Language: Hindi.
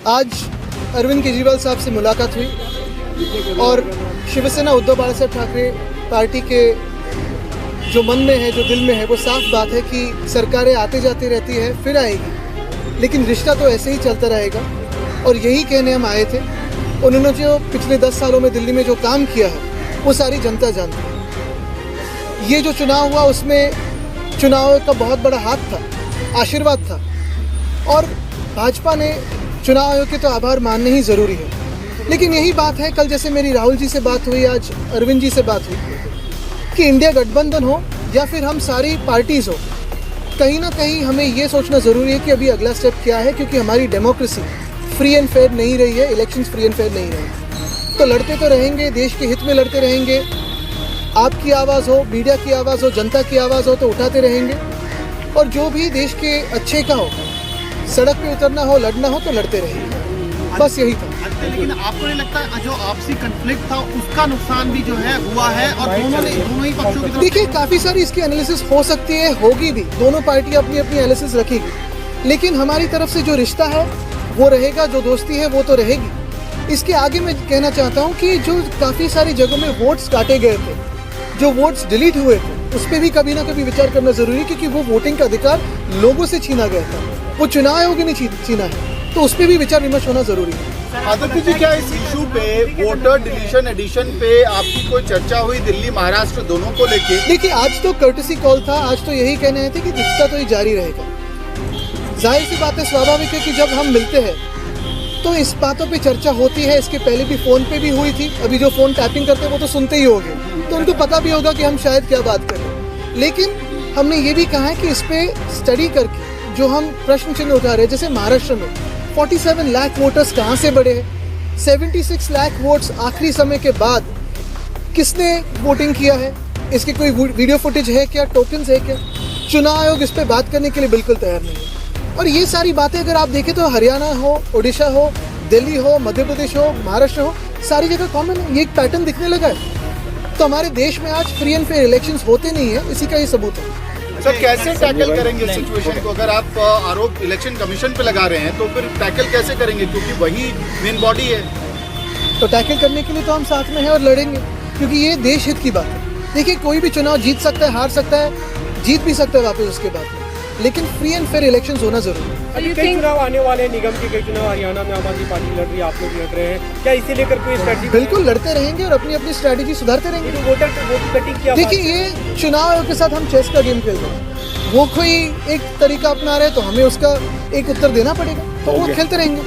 आज अरविंद केजरीवाल साहब से मुलाकात हुई और शिवसेना उद्धव बालासाहेब ठाकरे पार्टी के जो मन में है, जो दिल में है, वो साफ बात है कि सरकारें आते जाती रहती है, फिर आएगी, लेकिन रिश्ता तो ऐसे ही चलता रहेगा। और यही कहने हम आए थे। उन्होंने जो पिछले 10 सालों में दिल्ली में जो काम किया है वो सारी जनता जानती है। ये जो चुनाव हुआ उसमें चुनाव का बहुत बड़ा हाथ था, आशीर्वाद था, और भाजपा ने चुनाव आयोग के तो आभार मानने ही ज़रूरी है। लेकिन यही बात है, कल जैसे मेरी राहुल जी से बात हुई, आज अरविंद जी से बात हुई, कि इंडिया गठबंधन हो या फिर हम सारी पार्टीज़ हो, कहीं ना कहीं हमें ये सोचना ज़रूरी है कि अभी अगला स्टेप क्या है, क्योंकि हमारी डेमोक्रेसी फ्री एंड फेयर नहीं रही है, इलेक्शंस फ्री एंड फेयर नहीं रहे। तो लड़ते तो रहेंगे, देश के हित में लड़ते रहेंगे। आपकी आवाज़ हो, मीडिया की आवाज़ हो, जनता की आवाज़ हो तो उठाते रहेंगे, और जो भी देश के अच्छे का हो, सड़क पे उतरना हो, लड़ना हो तो लड़ते रहेंगे। बस यही था। लेकिन आपको नहीं लगता जो आपसी कन्फ्लिक्ट था उसका नुकसान भी जो है हुआ है, और दोनों ही पक्षों की तरफ? देखिए, काफ़ी सारी इसकी एनालिसिस हो सकती है, होगी भी, दोनों पार्टियां अपनी अपनी एनालिसिस रखेगी, लेकिन हमारी तरफ से जो रिश्ता है वो रहेगा, जो दोस्ती है वो तो रहेगी। इसके आगे मैं कहना चाहता हूँ कि जो काफ़ी सारी जगहों में वोट्स काटे गए थे, जो वोट्स डिलीट हुए थे, उस पर भी कभी ना कभी विचार करना जरूरी है, क्योंकि वो वोटिंग का अधिकार लोगों से छीना गया था, वो चुनाव आयोग ने छीना है, तो उस पर भी विचार विमर्श होना जरूरी है। आदित्य जी, क्या इस इशू पे वोटर डिलीशन एडिशन पे आपकी कोई चर्चा हुई दिल्ली महाराष्ट्र दोनों को लेके? देखिए, आज तो कर्टसी कॉल था, आज तो यही कहने आए थे कि रिश्ता तो ये जारी रहेगा। जाहिर सी बात है, स्वाभाविक है कि जब हम मिलते हैं तो इस बातों पे चर्चा होती है। इसके पहले भी फ़ोन पे भी हुई थी, अभी जो फ़ोन टैपिंग करते हैं वो तो सुनते ही होंगे, तो उनको पता भी होगा कि हम शायद क्या बात करें। लेकिन हमने ये भी कहा है कि इस पर स्टडी करके जो हम प्रश्न चिन्ह उठा रहे हैं, जैसे महाराष्ट्र में 47 लाख वोटर्स कहाँ से बढ़े हैं, 76 लाख वोट्स आखिरी समय के बाद किसने वोटिंग किया है, इसकी कोई वीडियो फुटेज है क्या, टोकन्स है क्या? चुनाव आयोग इस पर बात करने के लिए बिल्कुल तैयार नहीं है। और ये सारी बातें अगर आप देखें तो हरियाणा हो, उड़ीसा हो, दिल्ली हो, मध्य प्रदेश हो, महाराष्ट्र हो, सारी जगह कॉमन है, ये एक पैटर्न दिखने लगा है। तो हमारे देश में आज फ्री एंड फेयर इलेक्शंस होते नहीं है, इसी का ये सबूत है। सर, कैसे टैकल करेंगे इस सिचुएशन को? अगर आप आरोप इलेक्शन कमीशन पे लगा रहे हैं तो फिर टैकल कैसे करेंगे, क्योंकि वही मेन बॉडी है। तो टैकल करने के लिए तो हम साथ में हैं और लड़ेंगे, क्योंकि ये देश हित की बात है। देखिए, कोई भी चुनाव जीत सकता है, हार सकता है, जीत भी सकता है वापस उसके बाद, लेकिन फ्री एंड फेयर इलेक्शंस होना जरूरी है। कई चुनाव आने वाले हैं, निगम के कई चुनाव हरियाणा में आम आदमी पार्टी लड़ रही है, आप लोग लड़ रहे हैं, क्या इसे लेकर कोई स्ट्रेटजी? बिल्कुल लड़ते रहेंगे और अपनी अपनी स्ट्रैटेजी सुधारते रहेंगे। तो वोटर वोट कटिंग क्या? देखिए, ये चुनाव आयोग के साथ हम चेस का गेम खेल रहे हैं। वो कोई एक तरीका अपना रहे तो हमें उसका एक उत्तर देना पड़ेगा, तो वो खेलते रहेंगे।